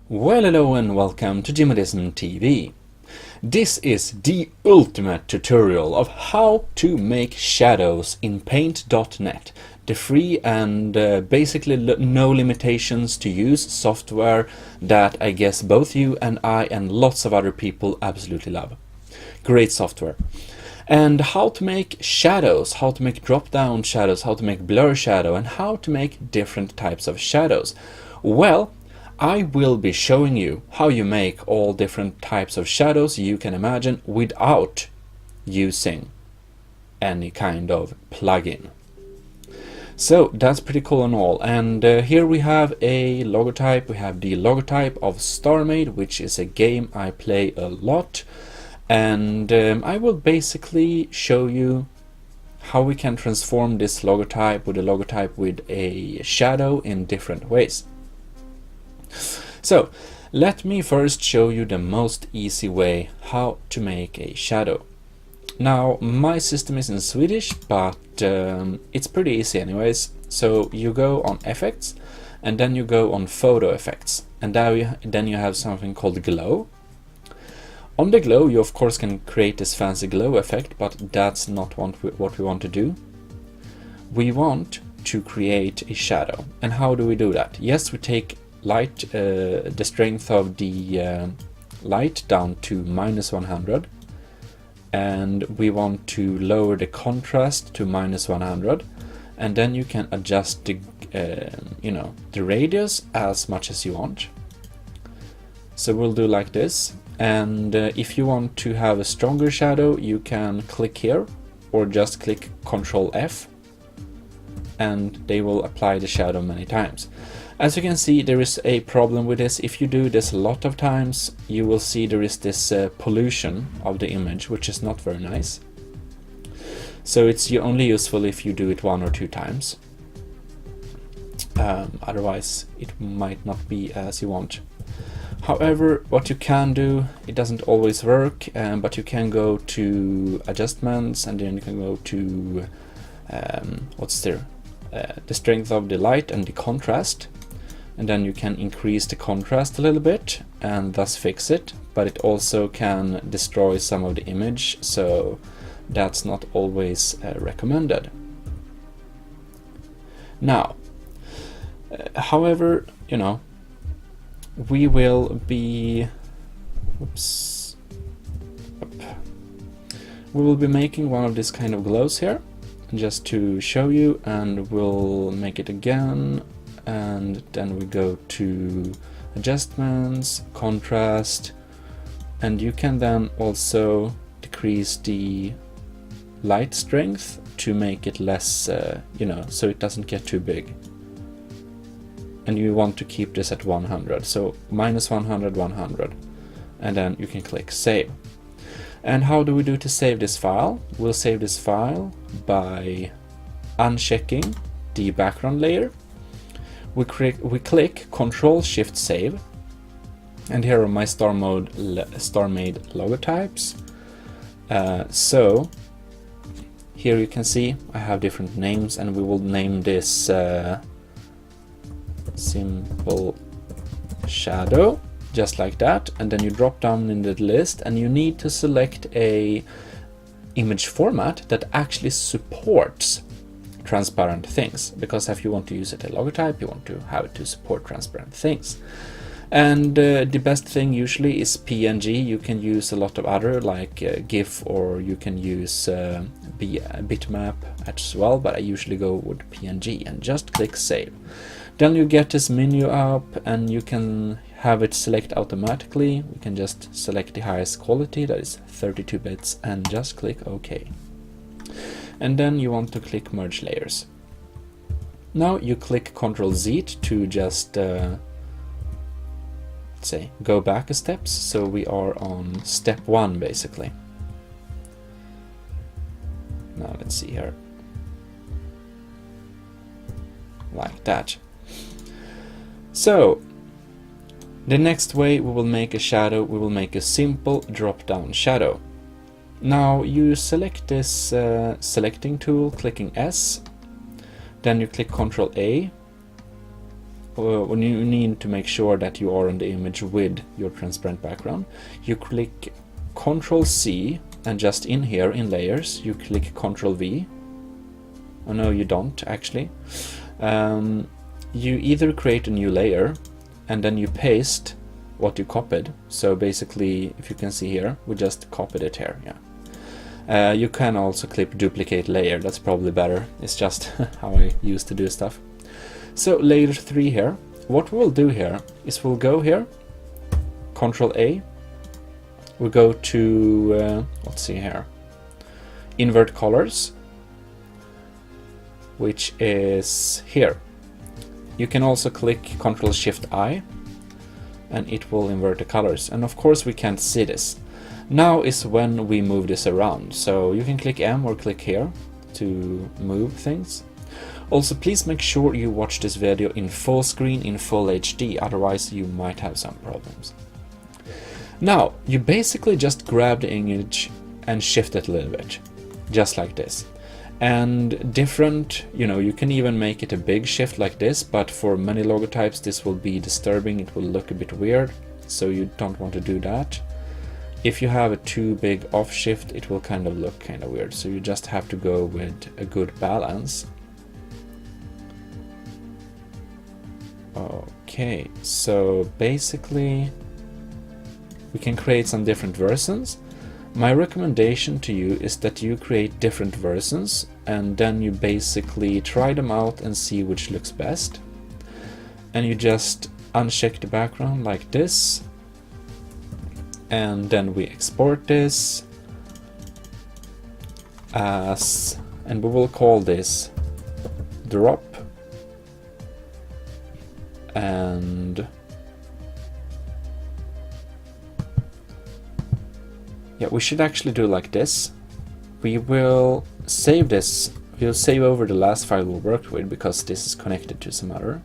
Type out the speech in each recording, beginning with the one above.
Well, hello and welcome to Jimmyism TV. This is the ultimate tutorial of how to make shadows in Paint.net, the free and basically no limitations to use software that I guess both you and I and lots of other people absolutely love. Great software. And how to make shadows, how to make drop-down shadows, how to make blur shadow, and how to make different types of shadows. Well, I will be showing you how you make all different types of shadows you can imagine without using any kind of plugin. So that's pretty cool and all. And here we have a logotype. We have the logotype of StarMade, which is a game I play a lot. And I will basically show you how we can transform this logotype with a shadow in different ways. So let me first show you the most easy way how to make a shadow. Now my system is in Swedish, but it's pretty easy anyways. So you go on effects and then you go on photo effects, and then you have something called glow. On the glow you of course can create this fancy glow effect, but that's not what we want to do. We want to create a shadow. And how do we do that? Yes, we take light, the strength of the light down to -100, and we want to lower the contrast to -100, and then you can adjust the the radius as much as you want. So we'll do like this, and if you want to have a stronger shadow you can click here or just click Ctrl F and they will apply the shadow many times. As you can see, there is a problem with this. If you do this a lot of times, you will see there is this pollution of the image, which is not very nice. So it's only useful if you do it 1 or 2 times. Otherwise, it might not be as you want. However, what you can do, it doesn't always work, but you can go to adjustments, and then you can go to the strength of the light and the contrast. And then you can increase the contrast a little bit and thus fix it, but it also can destroy some of the image, so that's not always recommended. Now, however, we will be making one of this kind of glows here, just to show you, and we'll make it again. And then we go to adjustments, contrast, and you can then also decrease the light strength to make it less, so it doesn't get too big. And you want to keep this at 100, so -100, 100, and then you can click save. And how do we do to save this file? We'll save this file by unchecking the background layer. We click Ctrl-Shift Save, and here are my StarMade logotypes. So here you can see I have different names, and we will name this simple shadow, just like that. And then you drop down in the list, and you need to select a image format that actually supports transparent things, because if you want to use it as a logotype, you want to have it to support transparent things. And the best thing usually is PNG. You can use a lot of other like GIF, or you can use bitmap as well, but I usually go with PNG, and just click save. Then you get this menu up, and you can have it select automatically. We can just select the highest quality, that is 32 bits, and just click OK. And then you want to click merge layers. Now you click Ctrl Z to just go back a step, so we are on step 1 basically. Now let's see here, like that. So the next way we will make a shadow, we will make a simple drop down shadow. Now you select this selecting tool, clicking S, then you click Ctrl A, when you need to make sure that you are on the image with your transparent background, you click Ctrl C, and just in here in layers you click Ctrl V. Oh no, you don't actually. You either create a new layer and then you paste what you copied. So basically, if you can see here, we just copied it here. Yeah. You can also click duplicate layer. That's probably better. It's just how I used to do stuff. So layer 3 here. What we'll do here is we'll go here, Ctrl A. We'll go to let's see here, invert colors, which is here. You can also click Ctrl Shift I, and it will invert the colors. And of course we can't see this. Now is when we move this around. So you can click M or click here to move things. Also, please make sure you watch this video in full screen in full HD, otherwise you might have some problems. Now, you basically just grab the image and shift it a little bit, just like this. And different, you can even make it a big shift like this, but for many logotypes this will be disturbing, it will look a bit weird, so you don't want to do that. If you have a too big off shift, it will kind of look kind of weird, so you just have to go with a good balance. Okay, so basically we can create some different versions. My recommendation to you is that you create different versions and then you basically try them out and see which looks best. And you just uncheck the background like this, and then we export this as, and we will call this drop. And yeah, we should actually do like this. We will save this, we'll save over the last file we worked with because this is connected to some other.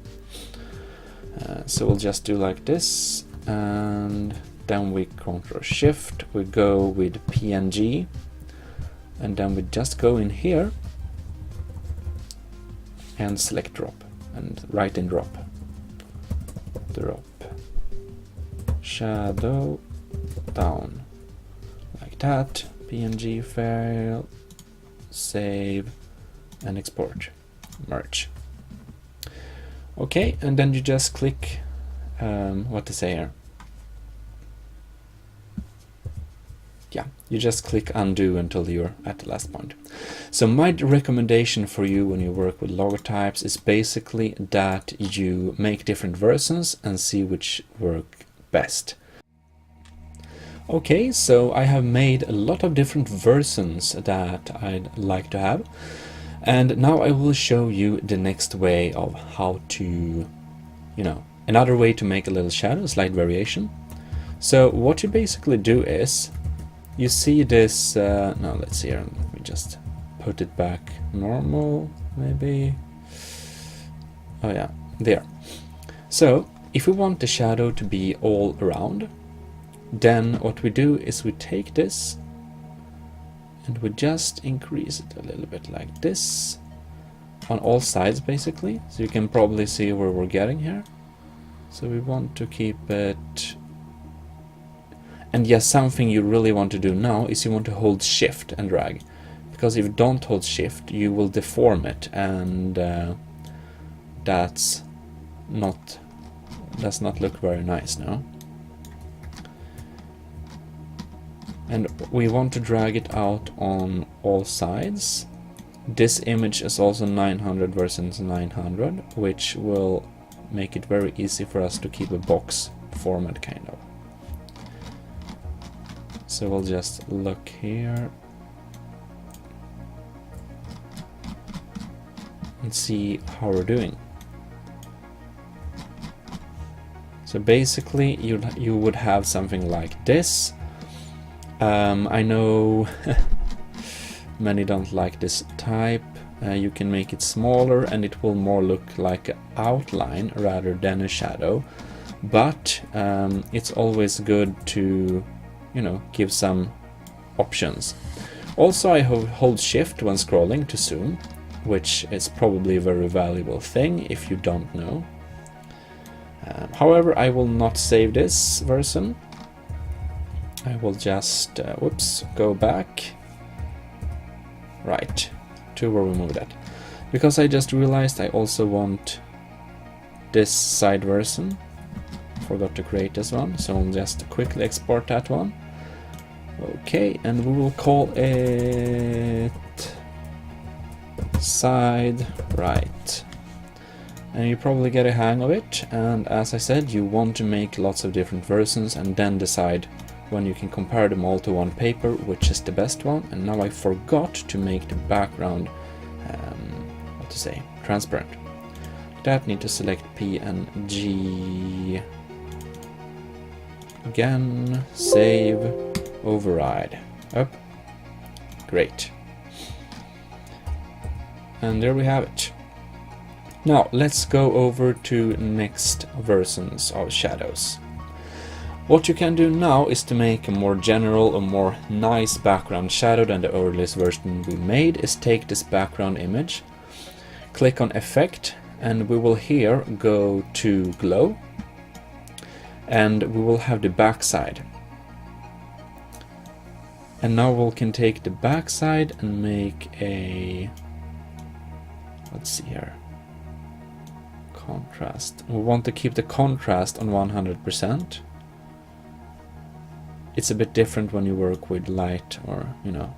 So we'll just do like this, and then we Ctrl Shift, we go with PNG, and then we just go in here and select drop and write in drop. Drop shadow down like that. PNG file, save and export, merge. Okay, and then you just click what to say here. Yeah, you just click undo until you're at the last point. So my recommendation for you when you work with logotypes is basically that you make different versions and see which work best. Okay, so I have made a lot of different versions that I'd like to have, and now I will show you the next way of how to, another way to make a little shadow, slight variation. So what you basically do is, you see this, no, let's see here, let me just put it back normal, maybe. Oh yeah, there. So if we want the shadow to be all around, then what we do is we take this and we just increase it a little bit like this on all sides basically, so you can probably see where we're getting here. So we want to keep it. And yes, something you really want to do now is you want to hold shift and drag, because if you don't hold shift you will deform it, and does not look very nice now. And we want to drag it out on all sides. This image is also 900 versus 900, which will make it very easy for us to keep a box format kind of. So we'll just look here and see how we're doing. So basically you would have something like this. I know many don't like this type. You can make it smaller and it will more look like an outline rather than a shadow, but it's always good to give some options. Also, I hold shift when scrolling to zoom, which is probably a very valuable thing if you don't know. However, I will not save this version. I will just, whoops, go back, right, to where we moved that. Because I just realized I also want this side version. Forgot to create this one, so I'll just quickly export that one. Okay, and we will call it side right. And you probably get a hang of it, and as I said, you want to make lots of different versions and then decide when you can compare them all to one paper which is the best one. And now I forgot to make the background what to say, transparent. That need to select PNG again, save, override, up, great. And there we have it. Now let's go over to next versions of shadows. What you can do now is to make a more general, a more nice background shadow than the earliest version we made, is take this background image, click on effect, and we will here go to glow, and we will have the backside. And now we can take the backside and make a, let's see here, contrast. We want to keep the contrast on 100%. It's a bit different when you work with light, or you know,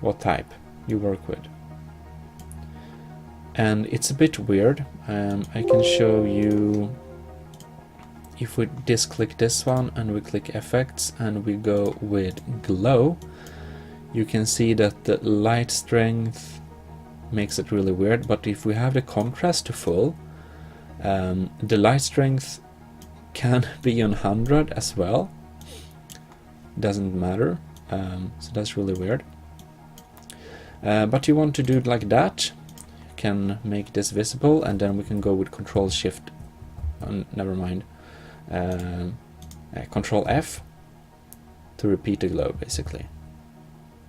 what type you work with. And it's a bit weird. I can show you, if we click this one and we click effects and we go with glow, you can see that the light strength makes it really weird, but if we have the contrast to full, the light strength can be on 100 as well. Doesn't matter, so that's really weird. But you want to do it like that, you can make this visible, and then we can go with Control Shift, never mind, Control F to repeat the glow basically.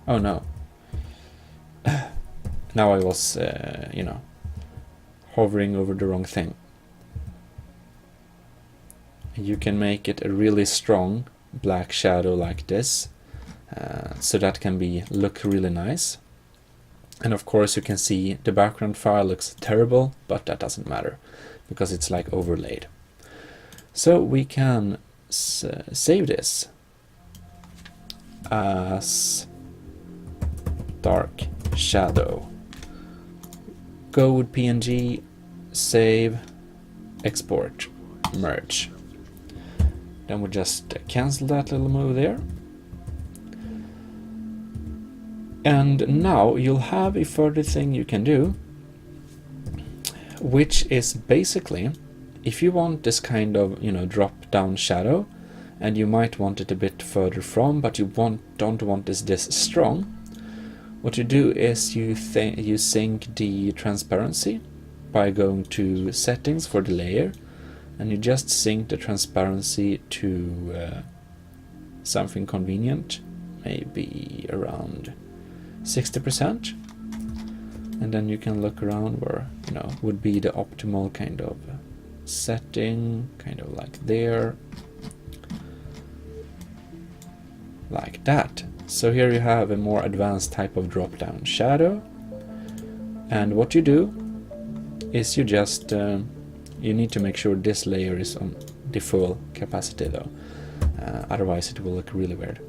Oh no. Now I was, you know, hovering over the wrong thing. You can make it a really strong black shadow like this, so that can look really nice. And of course you can see the background file looks terrible, but that doesn't matter because it's like overlaid. So we can save this as dark shadow. Go with PNG, save, export, merge. Then we'll just cancel that little move there. And now you'll have a further thing you can do, which is basically, if you want this kind of, you know, drop down shadow, and you might want it a bit further from, but you don't want this strong, what you do is you sync the transparency by going to settings for the layer, and you just sync the transparency to something convenient, maybe around 60%, and then you can look around where, you know, would be the optimal kind of setting, kind of like there, like that. So here you have a more advanced type of drop down shadow, and what you do is you just you need to make sure this layer is on the full capacity though, otherwise it will look really weird.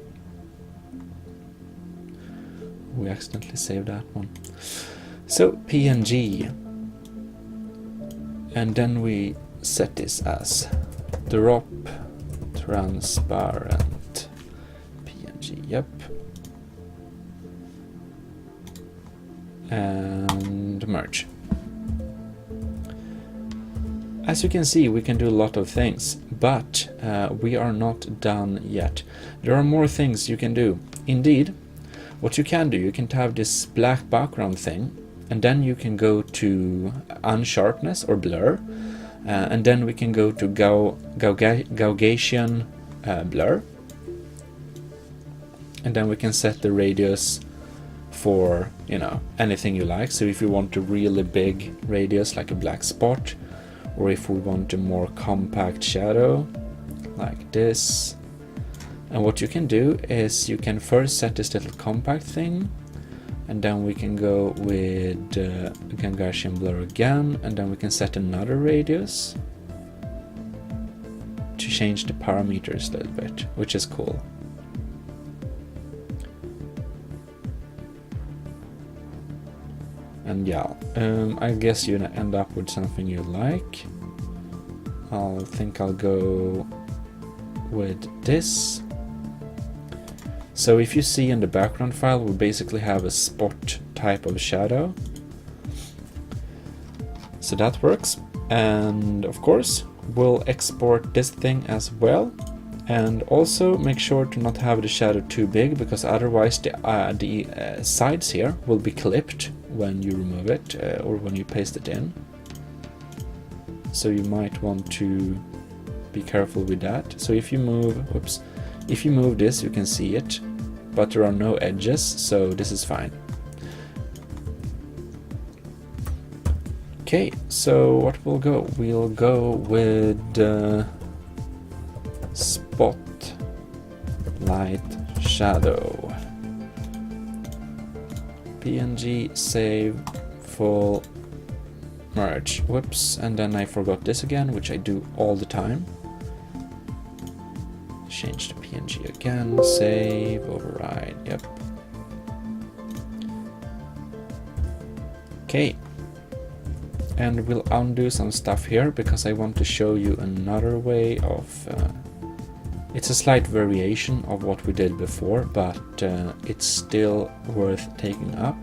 We accidentally saved that one. So PNG, and then we set this as drop transparent PNG, yep, and merge. As you can see, we can do a lot of things, but we are not done yet. There are more things you can do. Indeed, what you can do, you can have this black background thing, and then you can go to unsharpness or blur, and then we can go to Gaussian blur, and then we can set the radius for, you know, anything you like. So if you want a really big radius like a black spot, or if we want a more compact shadow like this. And what you can do is you can first set this little compact thing, and then we can go with Gaussian blur again, and then we can set another radius to change the parameters a little bit, which is cool. And yeah, I guess you end up with something you like. I think I'll go with this. So if you see in the background file, we basically have a spot type of shadow. So that works. And of course, we'll export this thing as well. And also make sure to not have the shadow too big, because otherwise the sides here will be clipped when you remove it or when you paste it in. So you might want to be careful with that. So if you move, whoops, if you move this, you can see it, but there are no edges, so this is fine. Okay, so what we'll go? We'll go with spot light shadow. PNG, save, full, merge. Whoops, and then I forgot this again, which I do all the time. Change the PNG again, save, override, yep. Okay, and we'll undo some stuff here because I want to show you another way of it's a slight variation of what we did before, but it's still worth taking up.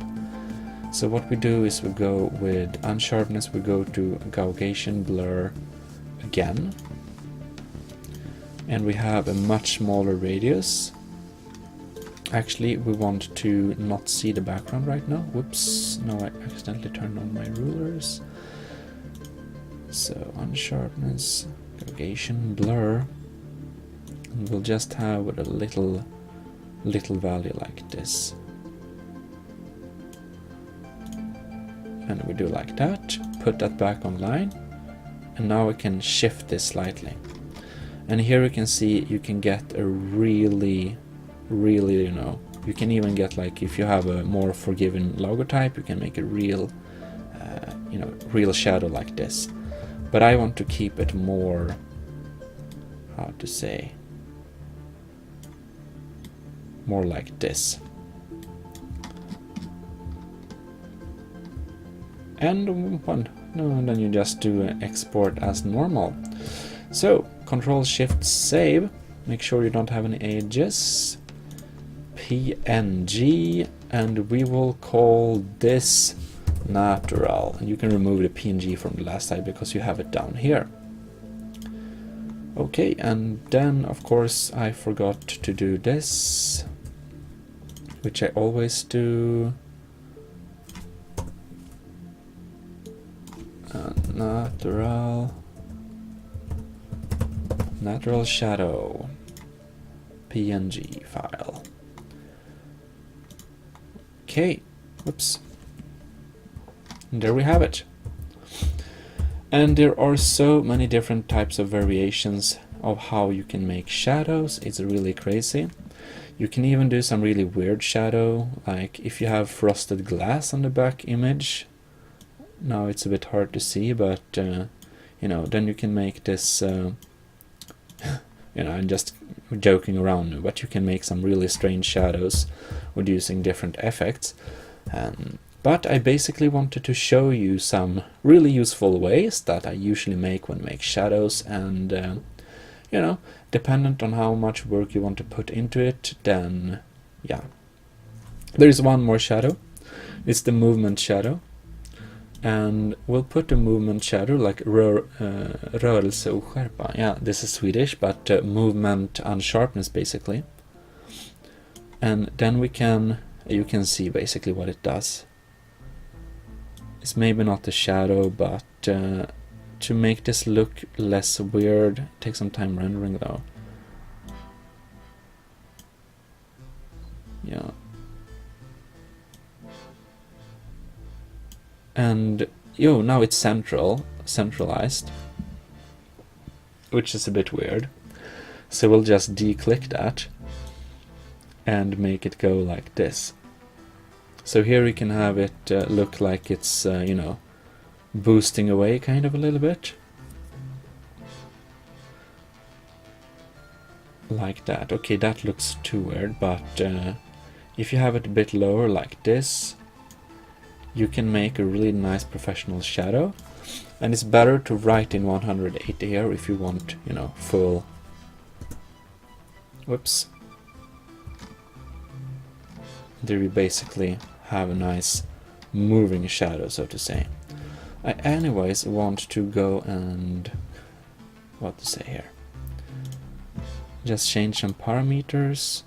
So what we do is we go with unsharpness, we go to Gaussian blur again, and we have a much smaller radius. Actually, we want to not see the background right now. Whoops, no, I accidentally turned on my rulers. So unsharpness, Gaussian blur, and we'll just have with a little value like this. And we do like that, put that back online, and now we can shift this slightly. And here you can see you can get a really, you know, you can even get, like, if you have a more forgiving logotype, you can make a real, you know, real shadow like this. But I want to keep it more, how to say, more like this. And then you just do an export as normal. So Control Shift Save, make sure you don't have any edges, PNG, and we will call this natural. And you can remove the PNG from the last side because you have it down here. Okay, and then of course I forgot to do this, which I always do. Natural shadow PNG file. Okay, whoops. And there we have it. And there are so many different types of variations of how you can make shadows. It's really crazy. You can even do some really weird shadow, like if you have frosted glass on the back image. Now it's a bit hard to see, but you know, then you can make this you know, I'm just joking around, but you can make some really strange shadows with using different effects. But I basically wanted to show you some really useful ways that I usually make when I make shadows, and you know, dependent on how much work you want to put into it, then yeah. There is one more shadow. It's the movement shadow. And we'll put the movement shadow like rörelseoskärpa. Yeah, this is Swedish, but movement unsharpness basically. And then we can, you can see basically what it does. It's maybe not the shadow, but to make this look less weird, take some time rendering though. Yeah. And now it's centralized. which is a bit weird. So we'll just declick that and make it go like this. So here we can have it look like it's, you know, boosting away kind of a little bit. Like that. Okay, that looks too weird, but if you have it a bit lower like this, you can make a really nice professional shadow. And it's better to write in 180 here if you want, you know, full... Whoops. There you basically have a nice moving shadow, so to say. I anyways want to go and... what to say here? Just change some parameters.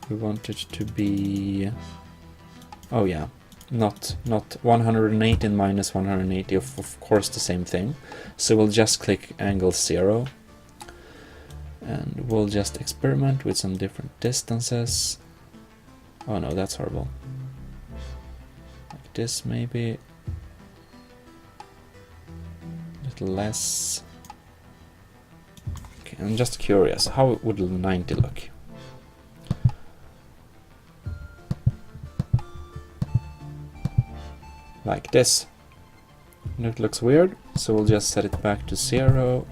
We want it to be... oh yeah, not 180 and minus 180, of course the same thing. So we'll just click angle 0. And we'll just experiment with some different distances. Oh no, that's horrible. Like this maybe. A little less. Okay, I'm just curious, how would 90 look? Like this. And it looks weird, so we'll just set it back to 0.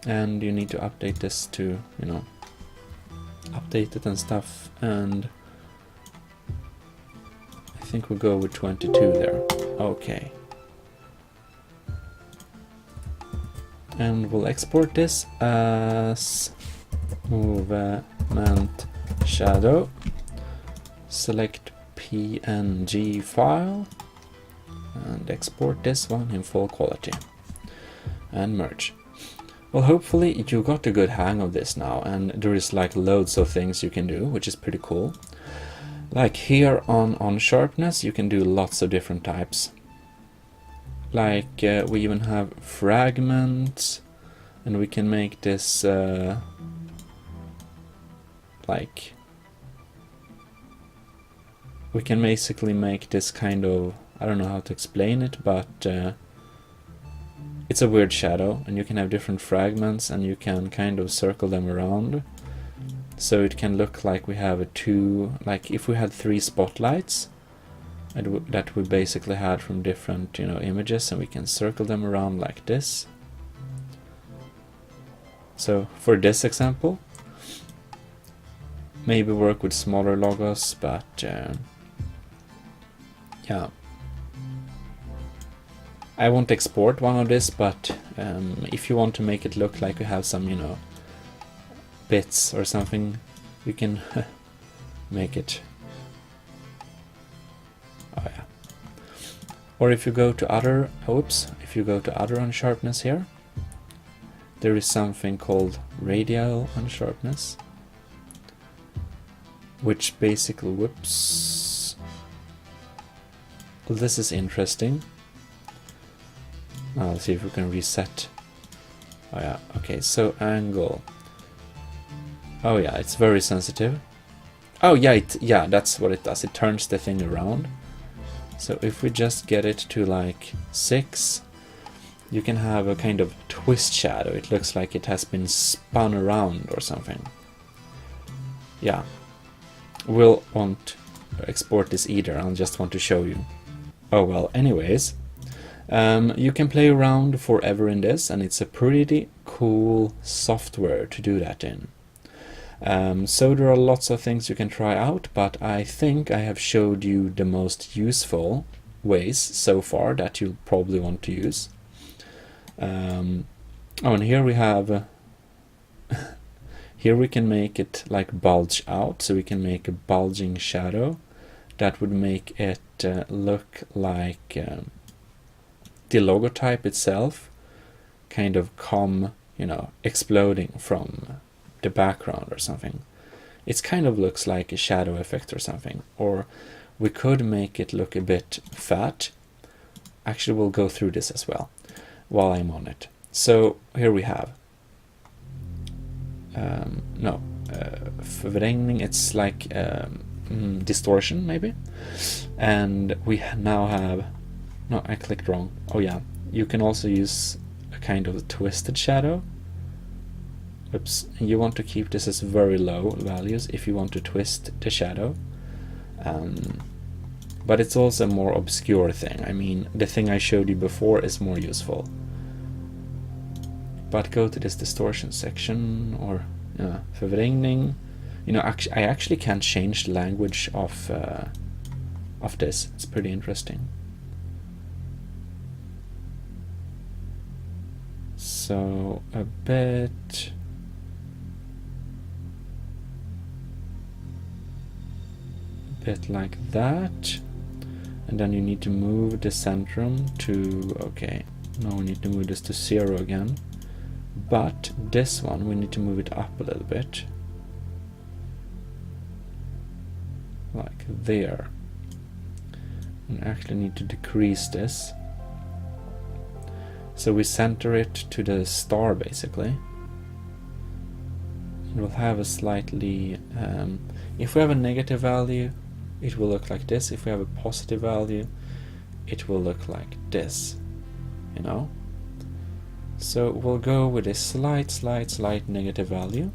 And you need to update this to, you know, update it and stuff. And I think we'll go with 22 there. Okay. And we'll export this as movement shadow. Select PNG file and export this one in full quality and merge. Well, hopefully you got a good hang of this now, and there is like loads of things you can do, which is pretty cool. Like here on sharpness, you can do lots of different types. Like we even have fragments, and we can make this like we can basically make this kind of, I don't know how to explain it, but it's a weird shadow, and you can have different fragments and you can kind of circle them around. So it can look like we have like if we had 3 spotlights that we basically had from different, you know, images, and we can circle them around like this. So for this example, maybe work with smaller logos, but yeah. I won't export one of this, but if you want to make it look like we have some, you know, bits or something, you can make it. Oh yeah. Or if you go to other, if you go to other unsharpness here, there is something called radial unsharpness, which basically, whoops. Well, this is interesting. Let's see if we can reset. Oh yeah, okay, so angle. Oh yeah, it's very sensitive. Oh yeah, yeah, that's what it does. It turns the thing around. So if we just get it to like 6, you can have a kind of twist shadow. It looks like it has been spun around or something. Yeah, we'll won't export this either. I'll just want to show you. Oh well, anyways. You can play around forever in this, and it's a pretty cool software to do that in. So there are lots of things you can try out, but I think I have showed you the most useful ways so far that you'll probably want to use. Oh, and here we have here we can make it like bulge out, so we can make a bulging shadow that would make it look like the logotype itself kind of come, you know, exploding from the background or something. It kind of looks like a shadow effect or something. Or we could make it look a bit fat. Actually, we'll go through this as well while I'm on it. So here we have förvrängning, it's like distortion maybe. And we now have, no, I clicked wrong. Oh yeah, you can also use a kind of twisted shadow. Oops, you want to keep this as very low values if you want to twist the shadow. But it's also a more obscure thing. I mean, the thing I showed you before is more useful. But go to this distortion section, or förvrängning. You know, I actually can change the language of this. It's pretty interesting. So a bit like that, and then you need to move the centrum to, okay, now we need to move this to 0 again, but this one we need to move it up a little bit, like there, and actually need to decrease this, so we center it to the star basically. It will have a slightly, if we have a negative value, it will look like this. If we have a positive value, it will look like this, you know. So we'll go with a slight negative value.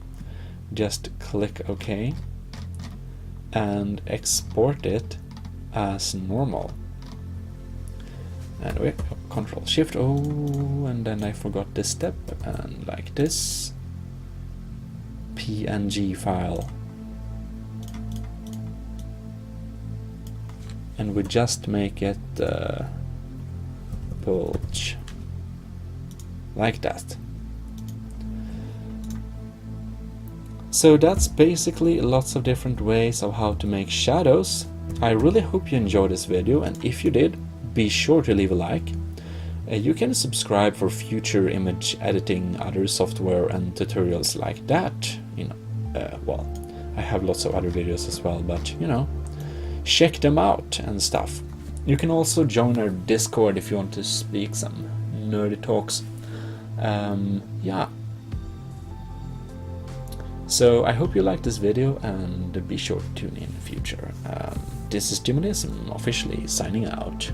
Just click OK and export it as normal. And wait, Control Shift O, and then I forgot this step, and like this PNG file. And we just make it bulge like that. So that's basically lots of different ways of how to make shadows. I really hope you enjoyed this video, and if you did, be sure to leave a like. You can subscribe for future image editing, other software and tutorials like that. You know, well, I have lots of other videos as well, but you know, check them out and stuff. You can also join our Discord if you want to speak some nerdy talks. Yeah. So I hope you liked this video, and be sure to tune in future. This is Jimodism officially signing out.